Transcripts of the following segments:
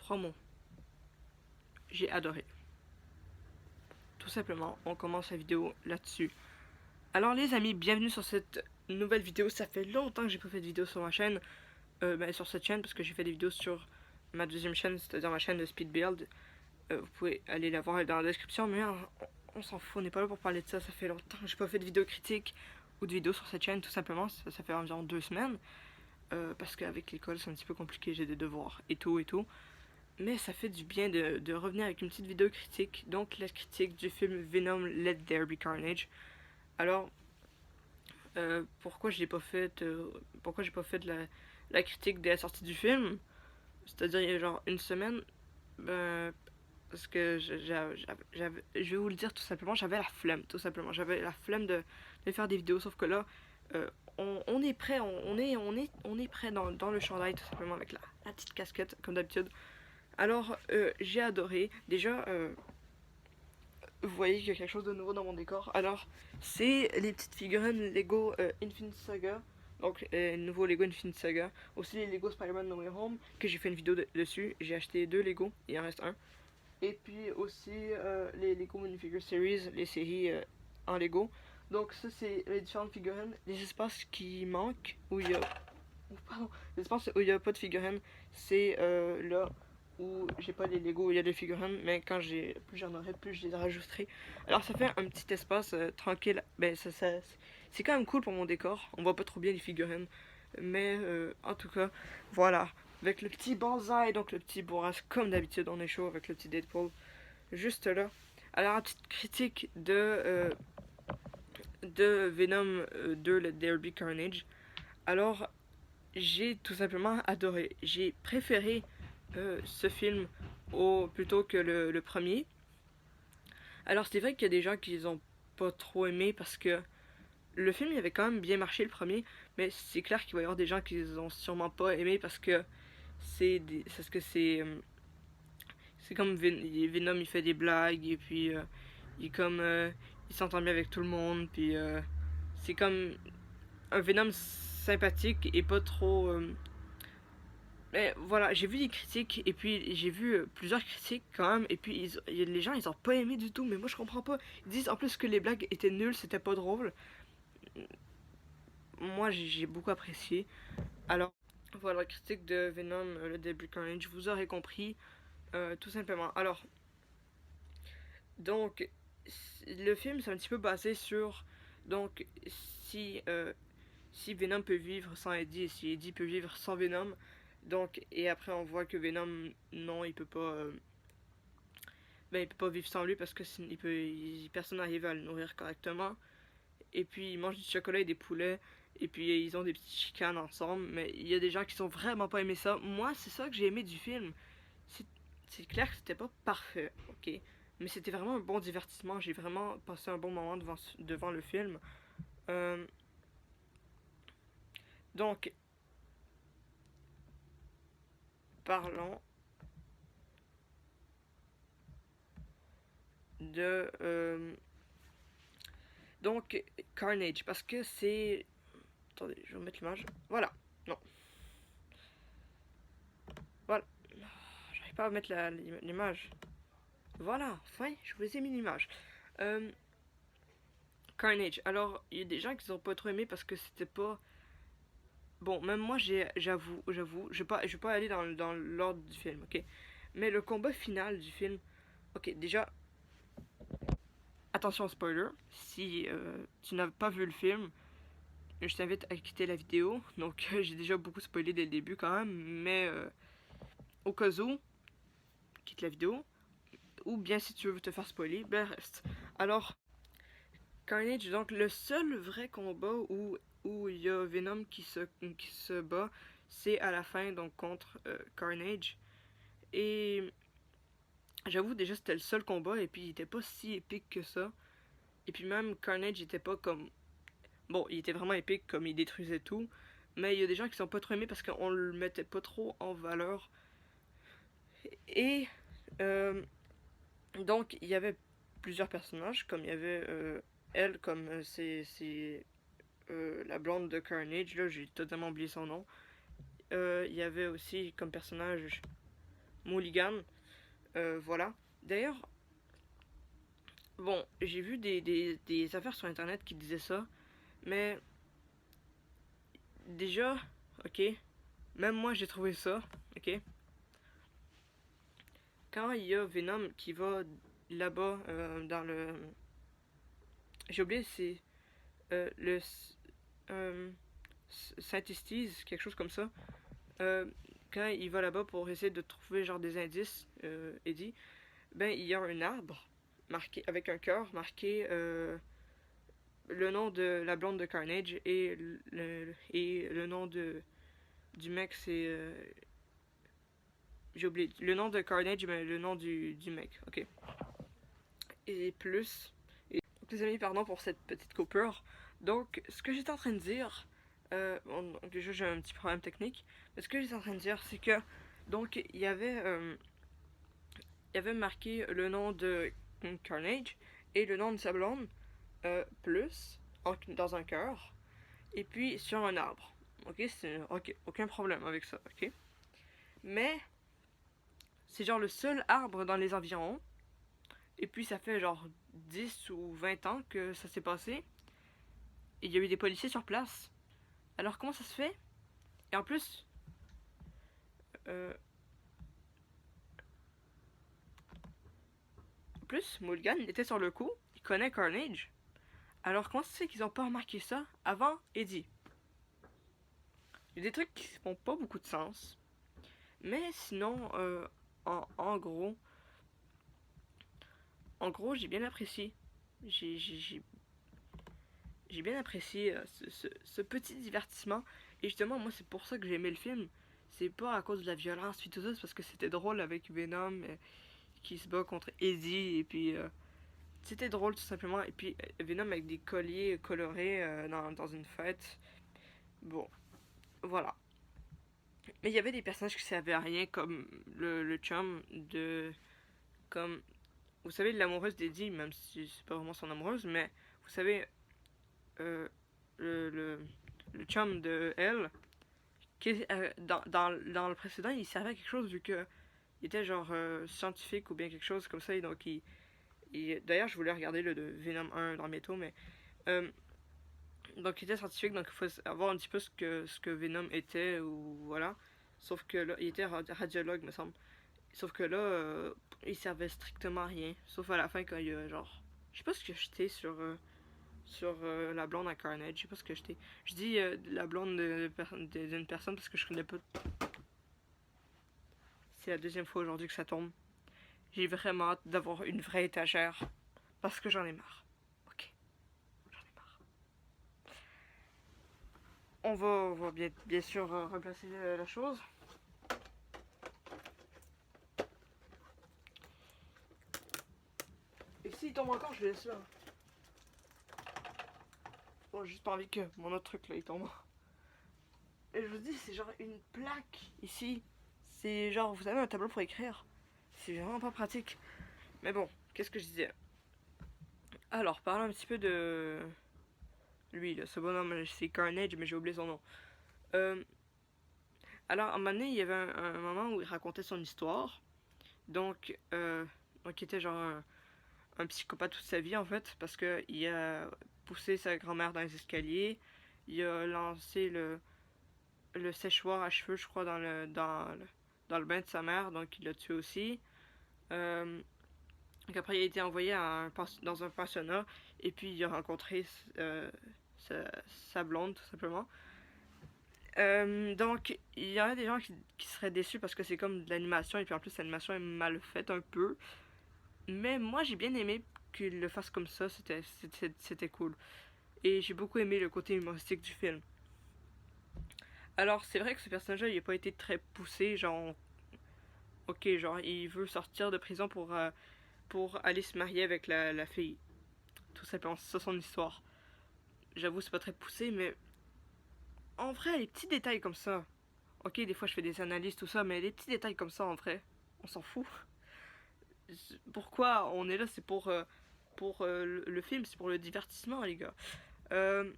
promo. J'ai adoré. Tout simplement, on commence la vidéo là-dessus. Alors les amis, bienvenue sur cette nouvelle vidéo. Ça fait longtemps que j'ai pas fait de vidéo sur ma chaîne. Sur cette chaîne, parce que j'ai fait des vidéos sur ma deuxième chaîne, c'est-à-dire ma chaîne de Speed Build. Vous pouvez aller la voir dans la description, mais on s'en fout, on n'est pas là pour parler de ça. Ça fait longtemps que j'ai pas fait de vidéo critique ou de vidéo sur cette chaîne, tout simplement. Ça fait environ 2 semaines. Parce qu'avec l'école, c'est un petit peu compliqué, j'ai des devoirs et tout et tout. Mais ça fait du bien de revenir avec une petite vidéo critique. Donc, la critique du film Venom Let There Be Carnage. Alors, pourquoi j'ai pas fait la critique dès la sortie du film, c'est-à-dire il y a genre une semaine, parce que je vais vous le dire tout simplement, j'avais la flemme, tout simplement. J'avais la flemme de faire des vidéos, sauf que là, on est prêt, on est prêt dans le chandail, tout simplement, avec la petite casquette, comme d'habitude. Alors, j'ai adoré. Déjà, vous voyez qu'il y a quelque chose de nouveau dans mon décor. Alors, c'est les petites figurines Lego Infinite Saga. Donc, nouveau Lego Infinite Saga. Aussi les Lego Spider-Man No Way Home, que j'ai fait une vidéo dessus. J'ai acheté 2 Lego, il en reste un. Et puis aussi les Lego Minifigure Series, les séries en Lego. Donc, ça, c'est les différentes figurines. Les espaces qui manquent, où il y a. Pardon, les espaces où il n'y a pas de figurines, c'est là où j'ai pas les Lego où il y a des figurines, mais quand plus j'en aurai, plus je les rajouterai. Alors ça fait un petit espace tranquille. Ben c'est quand même cool pour mon décor. On voit pas trop bien les figurines, mais en tout cas, voilà. Avec le petit Banzai, donc le petit bourrasque, comme d'habitude, on est chaud avec le petit Deadpool, juste là. Alors, une petite critique de Venom 2, Let There Be Carnage. Alors, j'ai tout simplement adoré. J'ai préféré ce film plutôt que le premier. Alors c'est vrai qu'il y a des gens qui ont pas trop aimé parce que le film il avait quand même bien marché le premier, mais c'est clair qu'il va y avoir des gens qui ont sûrement pas aimé parce que c'est comme Venom il fait des blagues et puis il s'entend bien avec tout le monde puis c'est comme un Venom sympathique et pas trop mais voilà, j'ai vu des critiques et puis j'ai vu plusieurs critiques quand même et puis les gens ils ont pas aimé du tout, mais moi je comprends pas. Ils disent en plus que les blagues étaient nulles, c'était pas drôle. Moi j'ai beaucoup apprécié. Alors voilà, la critique de Venom, le début Carnage, vous aurez compris tout simplement. Alors donc le film c'est un petit peu basé sur donc si si Venom peut vivre sans Eddie et si Eddie peut vivre sans Venom. Donc, et après on voit que Venom, non, il peut pas vivre sans lui parce que personne n'arrive à le nourrir correctement. Et puis ils mangent du chocolat et des poulets. Et puis ils ont des petites chicanes ensemble. Mais il y a des gens qui sont vraiment pas aimé ça. Moi, c'est ça que j'ai aimé du film. C'est c'est clair que c'était pas parfait, ok. Mais c'était vraiment un bon divertissement. J'ai vraiment passé un bon moment devant le film. Euh, donc, parlons de donc Carnage parce que c'est attendez, je vais mettre l'image. Voilà. Non. Voilà. J'arrive pas à mettre l'image. Voilà. Enfin, je vous ai mis l'image. Euh, Carnage. Alors, il y a des gens qui ont pas trop aimé parce que c'était pas. Bon, même moi, j'avoue, je vais pas aller dans l'ordre du film, ok. Mais le combat final du film, ok, déjà, attention spoiler, si tu n'as pas vu le film, je t'invite à quitter la vidéo. Donc, j'ai déjà beaucoup spoilé dès le début quand même, mais au cas où, quitte la vidéo. Ou bien si tu veux te faire spoiler, ben reste. Alors, Carnage, donc le seul vrai combat où il y a Venom qui se bat, c'est à la fin, donc contre Carnage. Et j'avoue, déjà, c'était le seul combat, et puis il était pas si épique que ça. Et puis même, Carnage était pas comme. Bon, il était vraiment épique, comme il détruisait tout. Mais il y a des gens qui sont pas trop aimés parce qu'on le mettait pas trop en valeur. Et euh, donc, il y avait plusieurs personnages, comme il y avait elle, comme c'est la blonde de Carnage, là, j'ai totalement oublié son nom. Il y avait aussi comme personnage Mulligan. Voilà. D'ailleurs, bon, j'ai vu des affaires sur internet qui disaient ça, mais déjà, ok, même moi j'ai trouvé ça, ok. Quand il y a Venom qui va là-bas dans le. J'ai oublié, c'est le. Euh, Saint-Esties, quelque chose comme ça. Euh, Quand il va là-bas pour essayer de trouver genre des indices, Eddie, ben il y a un arbre marqué avec un cœur marqué le nom de la blonde de Carnage et le nom du mec c'est j'ai oublié le nom de Carnage mais le nom du mec, ok. Et plus donc, les amis, pardon pour cette petite coupure. Donc ce que j'étais en train de dire bon, déjà j'ai un petit problème technique, mais ce que j'étais en train de dire c'est que donc il y avait marqué le nom de Carnage et le nom de sa blonde plus dans un cœur et puis sur un arbre. Ok, c'est ok, aucun problème avec ça, ok. Mais c'est genre le seul arbre dans les environs. Et puis ça fait genre 10 ou 20 ans que ça s'est passé. Et il y a eu des policiers sur place. Alors comment ça se fait? Et en plus, euh, Mulligan était sur le coup. Il connaît Carnage. Alors comment ça se fait qu'ils ont pas remarqué ça avant Eddie? Il y a des trucs qui font pas beaucoup de sens. Mais sinon, en gros, j'ai bien apprécié. J'ai bien apprécié ce petit divertissement. Et justement, moi, c'est pour ça que j'ai aimé le film. C'est pas à cause de la violence, puis tout ça, c'est parce que c'était drôle avec Venom qui se bat contre Eddie. Et puis, c'était drôle tout simplement. Et puis, Venom avec des colliers colorés dans une fête. Bon, voilà. Mais il y avait des personnages qui servaient à rien, comme le chum de. Comme. Vous savez, l'amoureuse d'Eddie, même si c'est pas vraiment son amoureuse, mais vous savez, euh, le, le, le chum de elle, qui, dans le précédent, il servait à quelque chose vu que il était genre scientifique ou bien quelque chose comme ça. Et donc, d'ailleurs, je voulais regarder le de Venom 1 dans mes taux, mais. Euh, donc, il était scientifique, donc il faut avoir un petit peu ce que Venom était, ou voilà. Sauf que là, il était radiologue, me semble. Sauf que là, il servait strictement à rien. Sauf à la fin, quand il y a genre. Je sais pas ce que j'étais sur la blonde à Carnage. Je sais pas ce que j'étais. Je dis la blonde d'une personne parce que je connais pas. C'est la deuxième fois aujourd'hui que ça tombe. J'ai vraiment hâte d'avoir une vraie étagère. Parce que j'en ai marre. Ok, j'en ai marre. On va bien sûr replacer la chose. Et s'il tombe encore, je laisse là. Bon, j'ai juste pas envie que mon autre truc là il tombe. Et je vous dis, c'est genre une plaque ici. C'est genre, vous avez un tableau pour écrire. C'est vraiment pas pratique. Mais bon, qu'est-ce que je disais? Alors, parlons un petit peu de lui, là, ce bonhomme, c'est Carnage, mais j'ai oublié son nom. Euh, alors, à un moment donné, il y avait un moment où il racontait son histoire. Donc il était genre un psychopathe toute sa vie, en fait, parce que il a poussé sa grand-mère dans les escaliers. Il a lancé le séchoir à cheveux, je crois, dans le bain de sa mère, donc il l'a tué aussi. Euh, donc après, il a été envoyé dans un pensionnat, et puis il a rencontré sa blonde, tout simplement. Donc, il y en a des gens qui seraient déçus parce que c'est comme de l'animation, et puis en plus, l'animation est mal faite un peu. Mais moi, j'ai bien aimé qu'il le fasse comme ça, c'était cool. Et j'ai beaucoup aimé le côté humoristique du film. Alors, c'est vrai que ce personnage-là, il n'a pas été très poussé, genre, ok, genre, il veut sortir de prison pour aller se marier avec la fille. Tout simplement, c'est ça son histoire. J'avoue, c'est pas très poussé, mais en vrai, les petits détails comme ça. Ok, des fois je fais des analyses, tout ça, mais les petits détails comme ça, en vrai, on s'en fout. Pourquoi on est là? C'est pour le film, c'est pour le divertissement, les gars. Euh,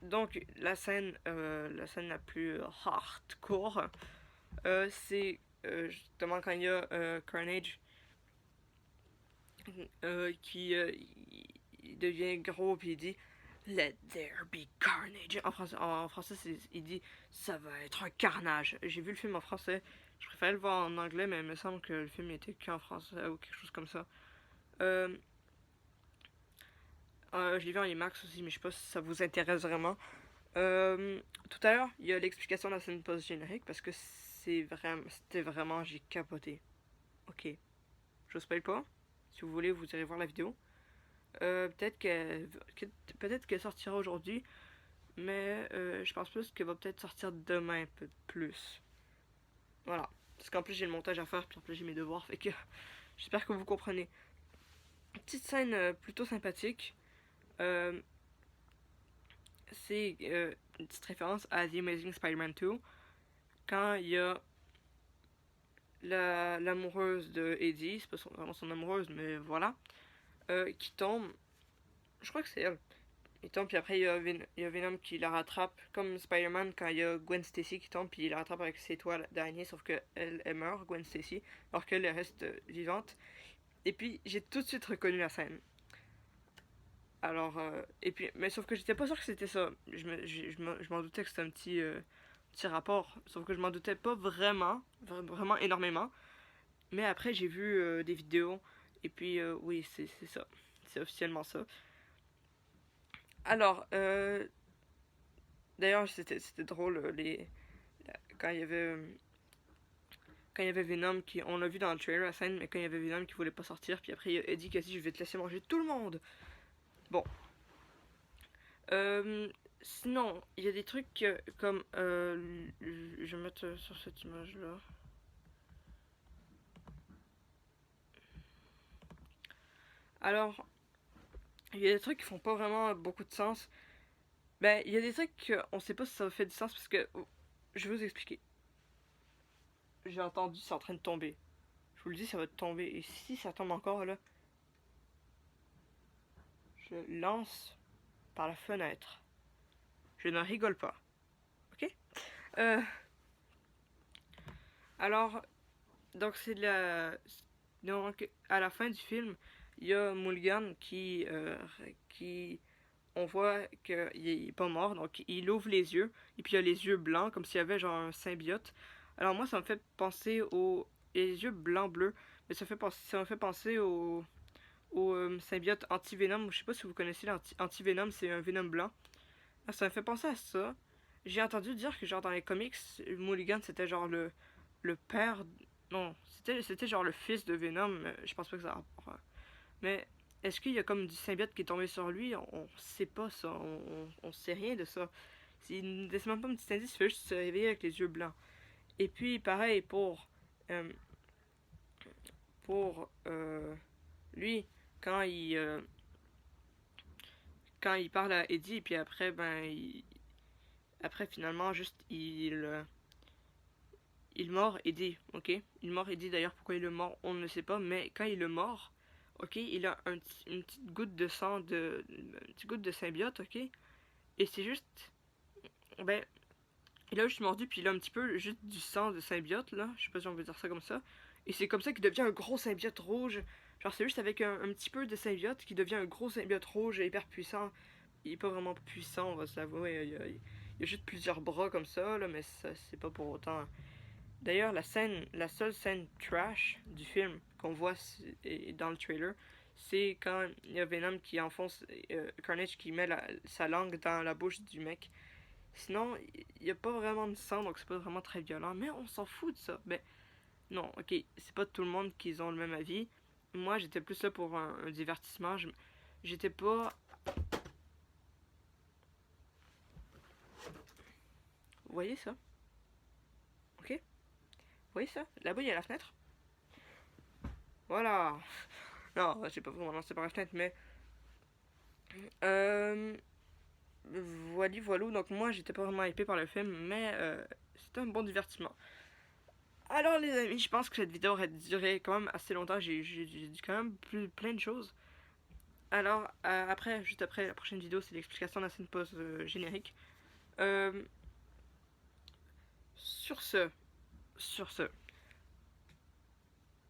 donc, la scène la plus hardcore, C'est justement quand il y a Carnage il devient gros puis il dit Let there be carnage. En français il dit ça va être un carnage. J'ai vu le film en français. Je préférais le voir en anglais, mais il me semble que le film était qu'en français ou quelque chose comme ça. Euh, je l'ai vu en IMAX aussi, mais je sais pas si ça vous intéresse vraiment. Tout à l'heure, il y a l'explication de la scène post-générique parce que c'était vraiment, j'ai capoté. Ok, je spoil pas. Si vous voulez, vous irez voir la vidéo. Peut-être qu'elle sortira aujourd'hui, mais je pense plus qu'elle va peut-être sortir demain un peu plus. Voilà. Parce qu'en plus j'ai le montage à faire, puis en plus j'ai mes devoirs, fait que j'espère que vous comprenez. Petite scène plutôt sympathique. Euh, c'est une petite référence à The Amazing Spider-Man 2, quand il y a l'amoureuse de Eddie, c'est pas vraiment son amoureuse, mais voilà, qui tombe. Je crois que c'est elle. Il tombe, puis après, il y a Venom qui la rattrape, comme Spider-Man quand il y a Gwen Stacy qui tombe, puis il la rattrape avec ses toiles d'araignée, sauf qu'elle elle meurt, Gwen Stacy, alors qu'elle reste vivante. Et puis, j'ai tout de suite reconnu la scène. Alors, et puis, mais sauf que j'étais pas sûr que c'était ça. Je m'en doutais que c'était un petit rapport, sauf que je m'en doutais pas vraiment énormément. Mais après, j'ai vu des vidéos, et puis, oui, c'est ça. C'est officiellement ça. Alors, d'ailleurs, c'était drôle, quand il y avait quand il y avait Venom qui on l'a vu dans le trailer la scène, mais quand il y avait Venom qui voulait pas sortir, puis après il y a Eddie qui a dit je vais te laisser manger tout le monde. Bon, sinon il y a des trucs comme je vais mettre sur cette image là. Alors il y a des trucs qui font pas vraiment beaucoup de sens. Ben il y a des trucs qu'on sait pas si ça fait du sens parce que je vais vous expliquer. J'ai entendu c'est en train de tomber. Je vous le dis, ça va tomber. Et si ça tombe encore là, je lance par la fenêtre. Je ne rigole pas. Ok? Euh, alors, donc c'est de la. Donc, à la fin du film, il y a Mulligan qui. On voit qu'il est pas mort, donc il ouvre les yeux, et puis il a les yeux blancs, comme s'il y avait genre un symbiote. Alors, moi, ça me fait penser aux. Les yeux blancs-bleus, mais ça me fait penser au symbiote anti-venom. Je sais pas si vous connaissez l'anti-venom, c'est un venom blanc. Ah, ça me fait penser à ça. J'ai entendu dire que genre dans les comics, Mulligan c'était genre le père. Non, c'était genre le fils de Venom. Je pense pas que ça a rapport. Mais est-ce qu'il y a comme du symbiote qui est tombé sur lui? On sait pas ça. On sait rien de ça. Il ne laisse même pas un petit indice, il fait juste se réveiller avec les yeux blancs. Et puis pareil euh, pour lui, quand il euh, quand il parle à Eddie, puis après après finalement juste il mord Eddie, ok? Il mord Eddie d'ailleurs, pourquoi il le mord, on ne le sait pas, mais quand il le mord, ok, il a une petite goutte de sang, une petite goutte de symbiote, ok? Et c'est juste, ben, il a juste mordu, puis il a un petit peu juste du sang de symbiote, là, je sais pas si on veut dire ça comme ça, et c'est comme ça qu'il devient un gros symbiote rouge. Genre, c'est juste avec un petit peu de symbiote qui devient un gros symbiote rouge hyper puissant. Il est pas vraiment puissant, on va se l'avouer, il y a juste plusieurs bras comme ça, là, mais ça, c'est pas pour autant. D'ailleurs, la seule scène trash du film qu'on voit dans le trailer, c'est quand il y a Venom qui enfonce Carnage qui met sa langue dans la bouche du mec. Sinon, il n'y a pas vraiment de sang, donc c'est pas vraiment très violent, mais on s'en fout de ça. Ben, non, ok, c'est pas tout le monde qui ont le même avis. Moi, j'étais plus là pour un divertissement. J'étais pas. Vous voyez ça? Ok? Vous voyez ça? Là-bas, il y a la fenêtre. Voilà! Non, j'ai pas vraiment lancé par la fenêtre, mais. Euh, voilà. Donc, moi, j'étais pas vraiment hypé par le film, mais c'était un bon divertissement. Alors, les amis, je pense que cette vidéo aurait duré quand même assez longtemps. J'ai dit quand même plein de choses. Alors, juste après la prochaine vidéo, c'est l'explication de la scène post générique. Euh, sur ce, sur ce,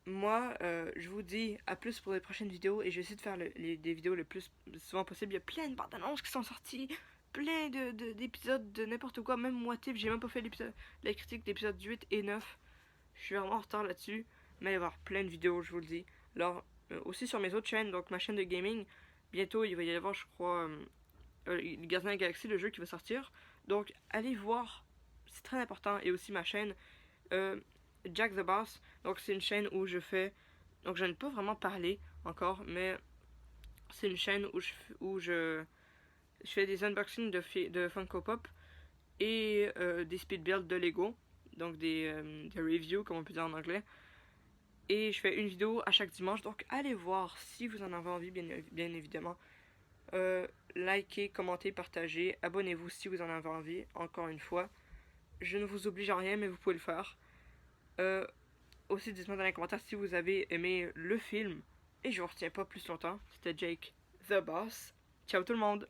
moi, je vous dis à plus pour les prochaines vidéos et je vais essayer de faire des vidéos le plus souvent possible. Il y a plein de bandes annonces qui sont sorties, plein d'épisodes de n'importe quoi, même moi, type, j'ai même pas fait la critique d'épisodes 8 et 9. Je suis vraiment en retard là-dessus, mais il va y avoir plein de vidéos, je vous le dis. Alors, aussi sur mes autres chaînes, donc ma chaîne de gaming, bientôt il va y avoir, je crois, Gardien de la Galaxie, le jeu qui va sortir. Donc, allez voir, c'est très important. Et aussi ma chaîne, euh, Jack the Boss. Donc, c'est une chaîne où je fais. Donc, je n'ai pas vraiment parlé encore, mais c'est une chaîne où je fais des unboxings de Funko Pop et des speed builds de Lego. Donc, des reviews, comme on peut dire en anglais. Et je fais une vidéo à chaque dimanche. Donc, allez voir si vous en avez envie, bien évidemment. Likez, commentez, partagez, abonnez-vous si vous en avez envie, encore une fois. Je ne vous oblige à rien, mais vous pouvez le faire. Euh, Aussi, dites-moi dans les commentaires si vous avez aimé le film. Et je vous retiens pas plus longtemps. C'était Jake, The Boss. Ciao tout le monde!